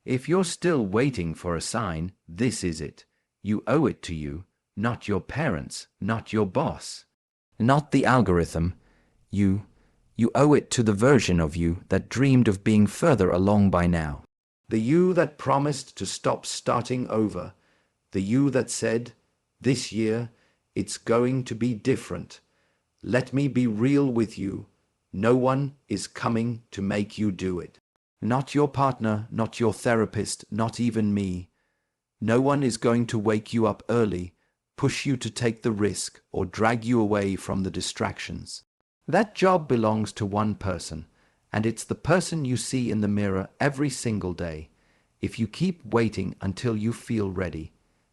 If you're still waiting for a sign, this is it. You owe it to you, not your parents, not your boss, not the algorithm. You owe it to the version of you that dreamed of being further along by now. The you that promised to stop starting over. The you that said, this year, it's going to be different. Let me be real with you. No one is coming to make you do it. Not your partner, not your therapist, not even me. No one is going to wake you up early, push you to take the risk, or drag you away from the distractions. That job belongs to one person, and it's the person you see in the mirror every single day. If you keep waiting until you feel ready,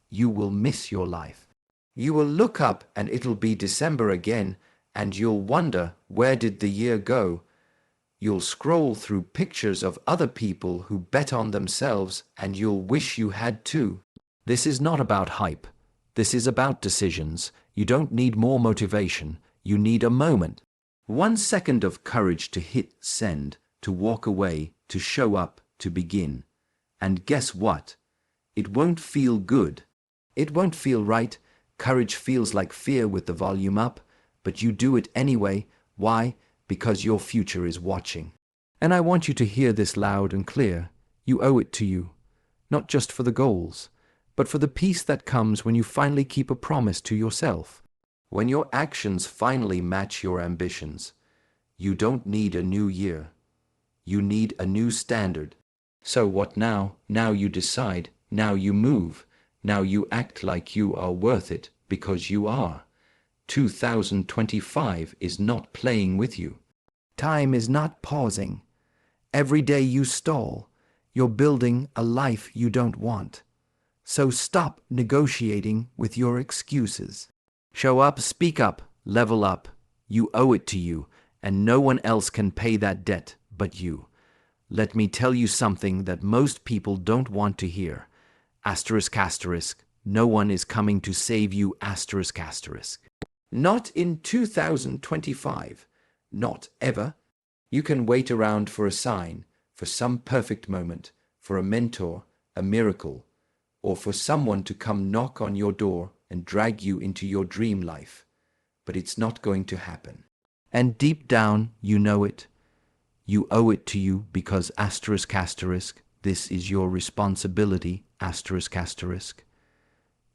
you will miss your life. You will look up and it'll be December again, and you'll wonder, where did the year go? You'll scroll through pictures of other people who bet on themselves, and you'll wish you had too. This is not about hype. This is about decisions. You don't need more motivation. You need a moment. 1 second of courage to hit send, to walk away, to show up, to begin. And guess what? It won't feel good. It won't feel right. Courage feels like fear with the volume up, but you do it anyway. Why? Because your future is watching. And I want you to hear this loud and clear. You owe it to you, not just for the goals, but for the peace that comes when you finally keep a promise to yourself. When your actions finally match your ambitions. You don't need a new year. You need a new standard. So what now? Now you decide. Now you move. Now you act like you are worth it, because you are. 2025 is not playing with you. Time is not pausing. Every day you stall, you're building a life you don't want. So stop negotiating with your excuses. Show up, speak up, level up. You owe it to you, and no one else can pay that debt but you. Let me tell you something that most people don't want to hear. Asterisk, asterisk. No one is coming to save you, asterisk, asterisk. Not in 2025. Not ever. You can wait around for a sign, for some perfect moment, for a mentor, a miracle, or for someone to come knock on your door and drag you into your dream life. But it's not going to happen. And deep down, you know it. You owe it to you because asterisk, asterisk, this is your responsibility, asterisk, asterisk.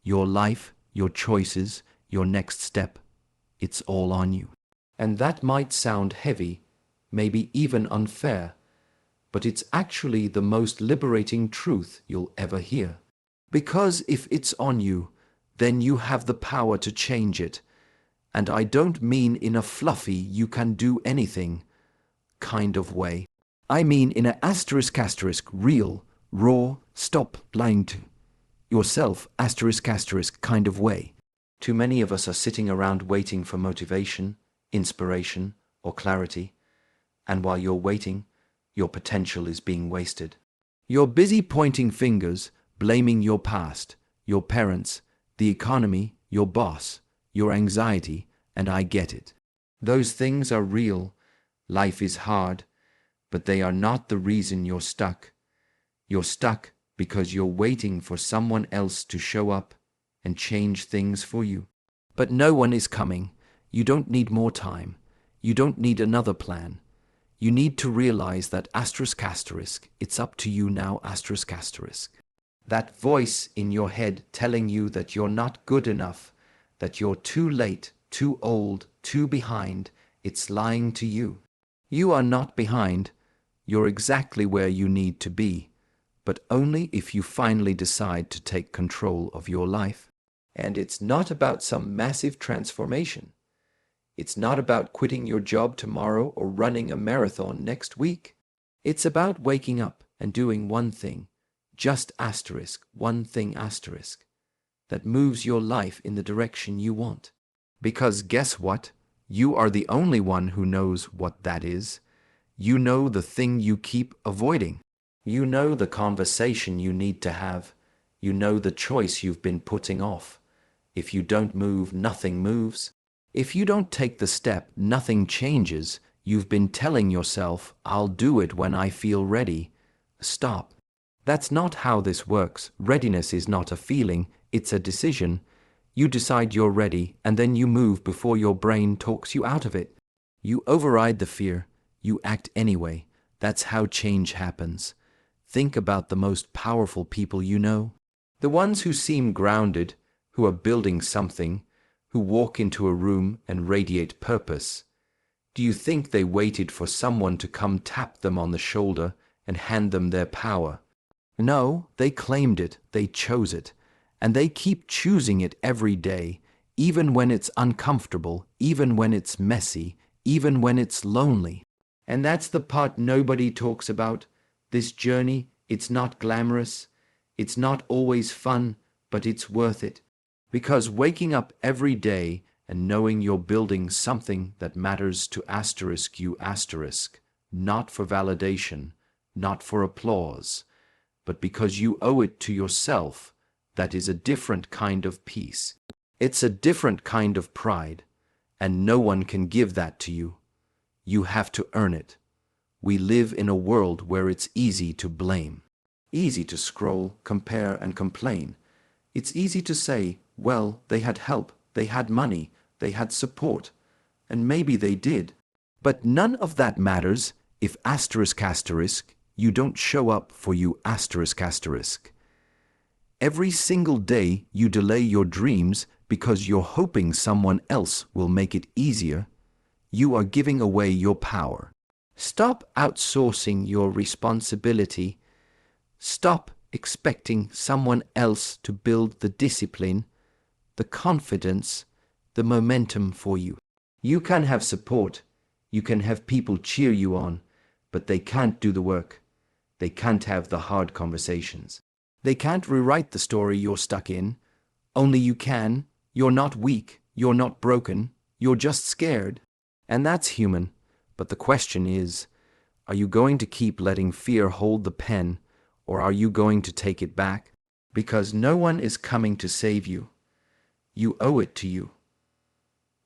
Your life, your choices, your next step, it's all on you. And that might sound heavy, maybe even unfair, but it's actually the most liberating truth you'll ever hear. Because if it's on you, then you have the power to change it. And I don't mean in a fluffy you can do anything kind of way. I mean in a asterisk, asterisk, real, raw, stop lying to yourself, asterisk, asterisk kind of way. Too many of us are sitting around waiting for motivation, inspiration, or clarity. And while you're waiting, your potential is being wasted. You're busy pointing fingers, blaming your past, your parents, the economy, your boss, your anxiety, and I get it. Those things are real. Life is hard, but they are not the reason you're stuck. You're stuck because you're waiting for someone else to show up and change things for you. But no one is coming. You don't need more time. You don't need another plan. You need to realize that asterisk, asterisk, it's up to you now, asterisk, asterisk. That voice in your head telling you that you're not good enough, that you're too late, too old, too behind, it's lying to you. You are not behind. You're exactly where you need to be, but only if you finally decide to take control of your life. And it's not about some massive transformation. It's not about quitting your job tomorrow or running a marathon next week. It's about waking up and doing one thing, just asterisk, one thing asterisk, that moves your life in the direction you want. Because guess what? You are the only one who knows what that is. You know the thing you keep avoiding. You know the conversation you need to have. You know the choice you've been putting off. If you don't move, nothing moves. If you don't take the step, nothing changes. You've been telling yourself, I'll do it when I feel ready. Stop. That's not how this works. Readiness is not a feeling, it's a decision. You decide you're ready, and then you move before your brain talks you out of it. You override the fear. You act anyway. That's how change happens. Think about the most powerful people you know. The ones who seem grounded, who are building something, who walk into a room and radiate purpose. Do you think they waited for someone to come tap them on the shoulder and hand them their power? No, they claimed it, they chose it, and they keep choosing it every day, even when it's uncomfortable, even when it's messy, even when it's lonely. And that's the part nobody talks about. This journey, it's not glamorous, it's not always fun, but it's worth it. Because waking up every day and knowing you're building something that matters to you, not for validation, not for applause, but because you owe it to yourself, that is a different kind of peace. It's a different kind of pride, and no one can give that to you. You have to earn it. We live in a world where it's easy to blame, easy to scroll, compare, and complain. It's easy to say, well, they had help, they had money, they had support, and maybe they did. But none of that matters if you don't show up for you. Every single day you delay your dreams because you're hoping someone else will make it easier. You are giving away your power. Stop outsourcing your responsibility. Stop expecting someone else to build the discipline, the confidence, the momentum for you. You can have support, you can have people cheer you on, but they can't do the work. They can't have the hard conversations. They can't rewrite the story you're stuck in. Only you can. You're not weak, you're not broken, you're just scared. And that's human. But the question is, are you going to keep letting fear hold the pen, or are you going to take it back? Because no one is coming to save you. You owe it to you.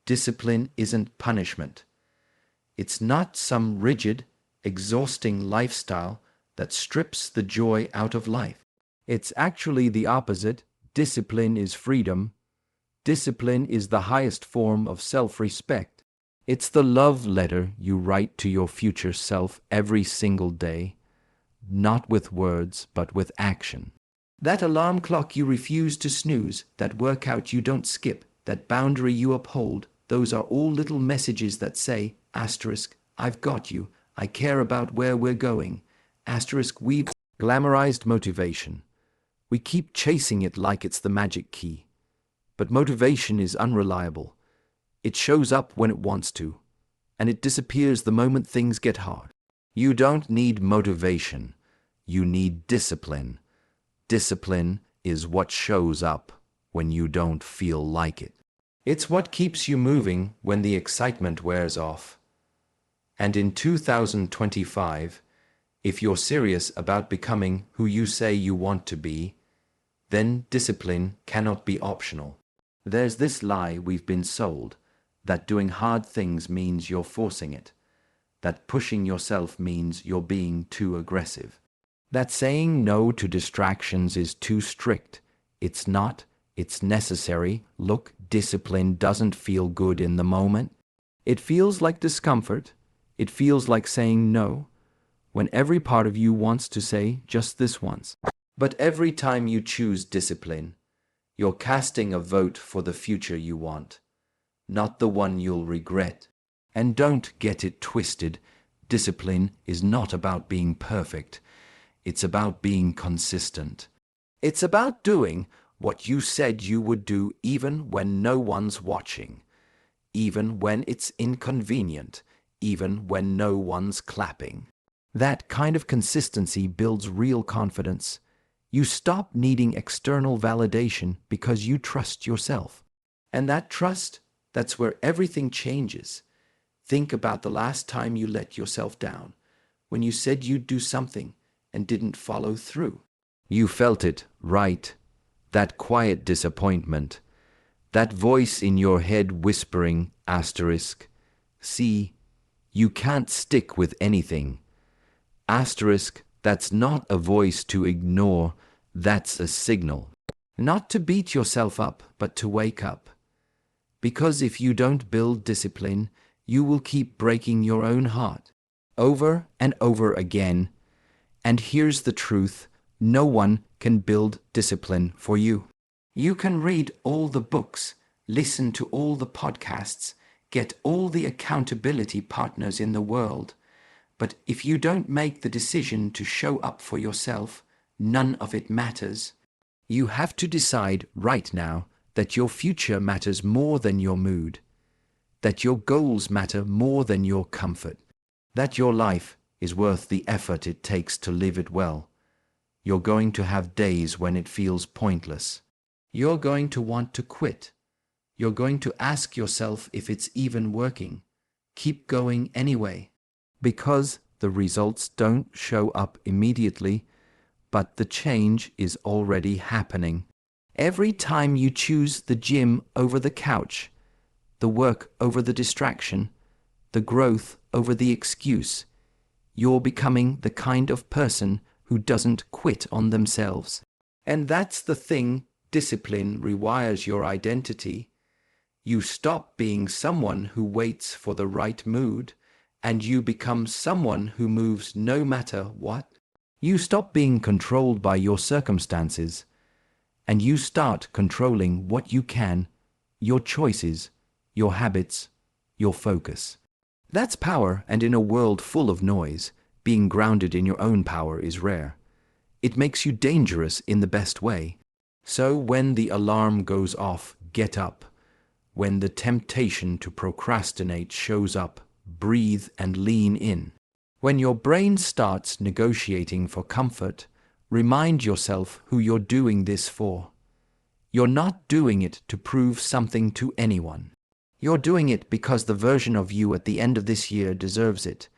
Discipline isn't punishment. It's not some rigid, exhausting lifestyle that strips the joy out of life. It's actually the opposite. Discipline is freedom. Discipline is the highest form of self-respect. It's the love letter you write to your future self every single day, not with words, but with action. That alarm clock you refuse to snooze, that workout you don't skip, that boundary you uphold, those are all little messages that say, I've got you, I care about where we're going, we've glamorized motivation. We keep chasing it like it's the magic key. But motivation is unreliable. It shows up when it wants to, and it disappears the moment things get hard. You don't need motivation. You need discipline. Discipline is what shows up when you don't feel like it. It's what keeps you moving when the excitement wears off. And in 2025, if you're serious about becoming who you say you want to be, then discipline cannot be optional. There's this lie we've been sold, that doing hard things means you're forcing it, that pushing yourself means you're being too aggressive, that saying no to distractions is too strict. It's not, it's necessary. Look, discipline doesn't feel good in the moment. It feels like discomfort. It feels like saying no, when every part of you wants to say just this once. But every time you choose discipline, you're casting a vote for the future you want, not the one you'll regret. And don't get it twisted. Discipline is not about being perfect. It's about being consistent. It's about doing what you said you would do even when no one's watching, even when it's inconvenient, even when no one's clapping. That kind of consistency builds real confidence. You stop needing external validation because you trust yourself. And that trust, that's where everything changes. Think about the last time you let yourself down, when you said you'd do something and didn't follow through. You felt it, right? That quiet disappointment, that voice in your head whispering, see, you can't stick with anything. That's not a voice to ignore, that's a signal. Not to beat yourself up, but to wake up. Because if you don't build discipline, you will keep breaking your own heart, over and over again. And here's the truth, no one can build discipline for you. You can read all the books, listen to all the podcasts, get all the accountability partners in the world. But if you don't make the decision to show up for yourself, none of it matters. You have to decide right now that your future matters more than your mood, that your goals matter more than your comfort, that your life is worth the effort it takes to live it well. You're going to have days when it feels pointless. You're going to want to quit. You're going to ask yourself if it's even working. Keep going anyway. Because the results don't show up immediately, but the change is already happening. Every time you choose the gym over the couch, the work over the distraction, the growth over the excuse, you're becoming the kind of person who doesn't quit on themselves. And that's the thing, discipline rewires your identity. You stop being someone who waits for the right mood, and you become someone who moves no matter what. You stop being controlled by your circumstances, and you start controlling what you can, your choices, your habits, your focus. That's power, and in a world full of noise, being grounded in your own power is rare. It makes you dangerous in the best way. So when the alarm goes off, get up. When the temptation to procrastinate shows up, breathe and lean in. When your brain starts negotiating for comfort, remind yourself who you're doing this for. You're not doing it to prove something to anyone. You're doing it because the version of you at the end of this year deserves it.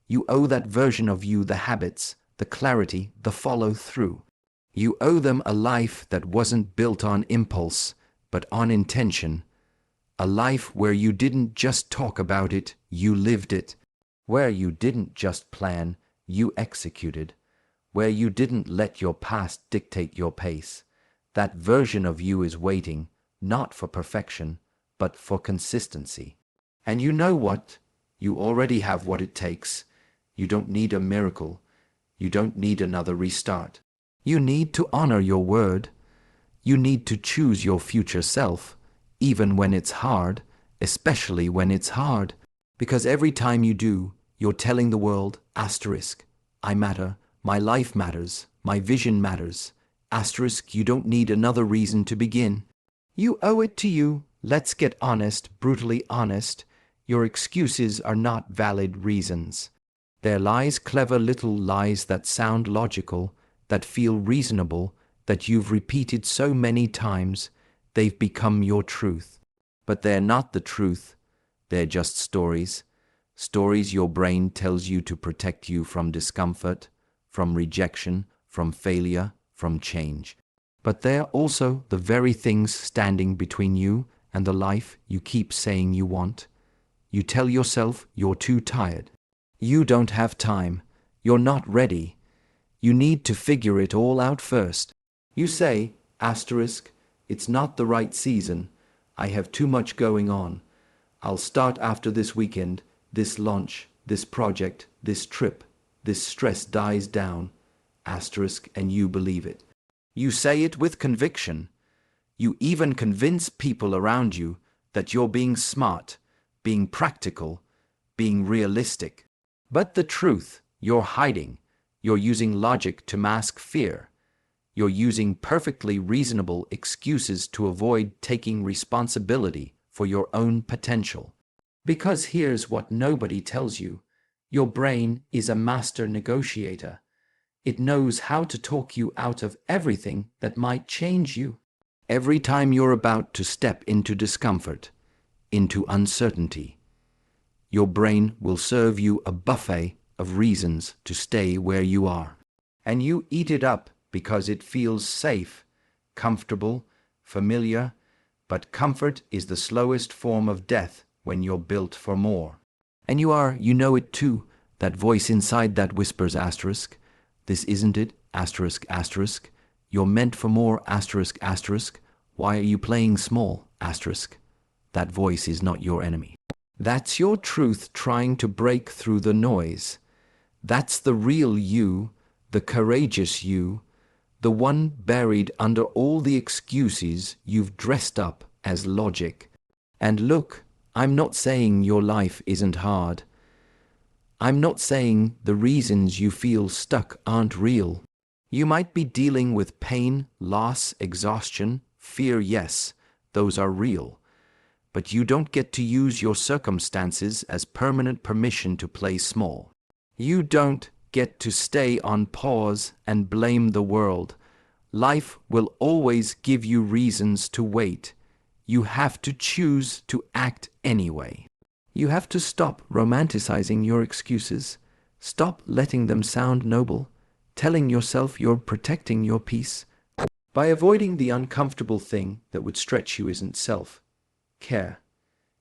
You owe that version of you the habits, the clarity, the follow-through. You owe them a life that wasn't built on impulse, but on intention. A life where you didn't just talk about it, you lived it. Where you didn't just plan, you executed. Where you didn't let your past dictate your pace. That version of you is waiting, not for perfection, but for consistency. And you know what? You already have what it takes. You don't need a miracle. You don't need another restart. You need to honor your word. You need to choose your future self, even when it's hard, especially when it's hard. Because every time you do, you're telling the world, asterisk, I matter, my life matters, my vision matters. Asterisk, you don't need another reason to begin. You owe it to you. Let's get honest, brutally honest. Your excuses are not valid reasons. They're lies, clever little lies that sound logical, that feel reasonable, that you've repeated so many times, they've become your truth. But they're not the truth. They're just stories. Stories your brain tells you to protect you from discomfort, from rejection, from failure, from change. But they're also the very things standing between you and the life you keep saying you want. You tell yourself you're too tired. You don't have time. You're not ready. You need to figure it all out first. You say, asterisk, it's not the right season. I have too much going on. I'll start after this weekend, this launch, this project, this trip. This stress dies down. Asterisk, and you believe it. You say it with conviction. You even convince people around you that you're being smart, being practical, being realistic. But the truth, you're hiding. You're using logic to mask fear. You're using perfectly reasonable excuses to avoid taking responsibility for your own potential. Because here's what nobody tells you. Your brain is a master negotiator. It knows how to talk you out of everything that might change you. Every time you're about to step into discomfort, into uncertainty, your brain will serve you a buffet of reasons to stay where you are. And you eat it up because it feels safe, comfortable, familiar, but comfort is the slowest form of death when you're built for more. And you know it too, that voice inside that whispers asterisk, This isn't it, asterisk, asterisk. You're meant for more, asterisk, asterisk. Why are you playing small, asterisk? That voice is not your enemy. That's your truth trying to break through the noise. That's the real you, the courageous you, the one buried under all the excuses you've dressed up as logic. And look, I'm not saying your life isn't hard. I'm not saying the reasons you feel stuck aren't real. You might be dealing with pain, loss, exhaustion, fear, yes, those are real. But you don't get to use your circumstances as permanent permission to play small. You don't get to stay on pause and blame the world. Life will always give you reasons to wait. You have to choose to act anyway. You have to stop romanticizing your excuses. Stop letting them sound noble, telling yourself you're protecting your peace. By avoiding the uncomfortable thing that would stretch you isn't self-care.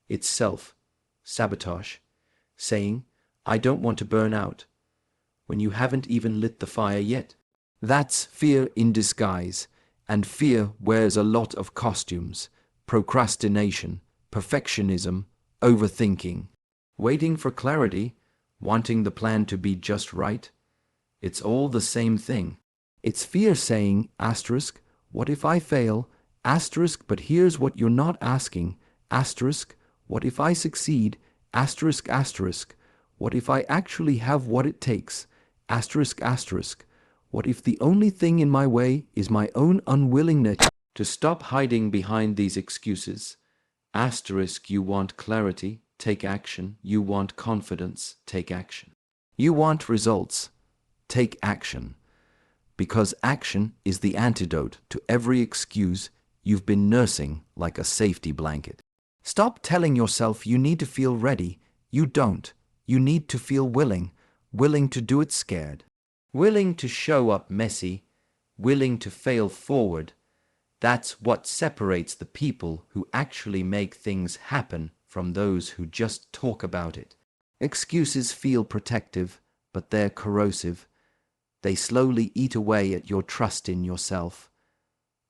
It's self-sabotage. Saying, I don't want to burn out, when you haven't even lit the fire yet. That's fear in disguise, and fear wears a lot of costumes. Procrastination, perfectionism, overthinking, waiting for clarity, wanting the plan to be just right. It's all the same thing. It's fear saying, asterisk, what if I fail? Asterisk, but here's what you're not asking. Asterisk, what if I succeed? Asterisk, asterisk, what if I actually have what it takes? Asterisk, asterisk, what if the only thing in my way is my own unwillingness to stop hiding behind these excuses? Asterisk, you want clarity, take action. You want confidence, take action. You want results, take action. Because action is the antidote to every excuse you've been nursing like a safety blanket. Stop telling yourself you need to feel ready. You don't. You need to feel willing, willing to do it scared, willing to show up messy, willing to fail forward. That's what separates the people who actually make things happen from those who just talk about it. Excuses feel protective, but they're corrosive. They slowly eat away at your trust in yourself.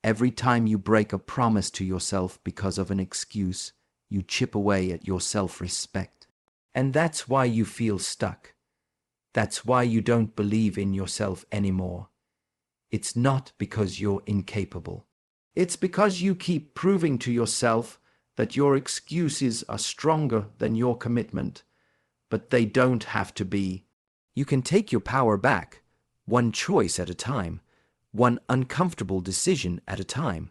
Every time you break a promise to yourself because of an excuse, you chip away at your self-respect. And that's why you feel stuck. That's why you don't believe in yourself anymore. It's not because you're incapable. It's because you keep proving to yourself that your excuses are stronger than your commitment. But they don't have to be. You can take your power back, one choice at a time, one uncomfortable decision at a time,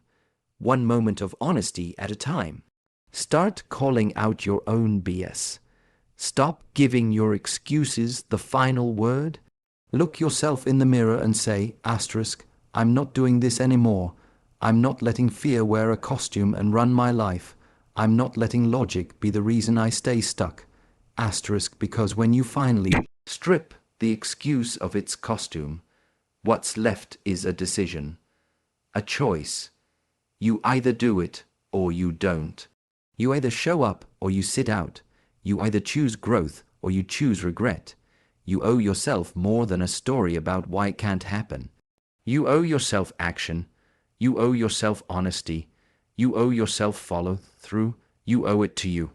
one moment of honesty at a time. Start calling out your own BS. Stop giving your excuses the final word. Look yourself in the mirror and say, asterisk, I'm not doing this anymore. I'm not letting fear wear a costume and run my life. I'm not letting logic be the reason I stay stuck. Asterisk, because when you finally strip the excuse of its costume, what's left is a decision, a choice. You either do it or you don't. You either show up or you sit out. You either choose growth or you choose regret. You owe yourself more than a story about why it can't happen. You owe yourself action. You owe yourself honesty. You owe yourself follow through. You owe it to you.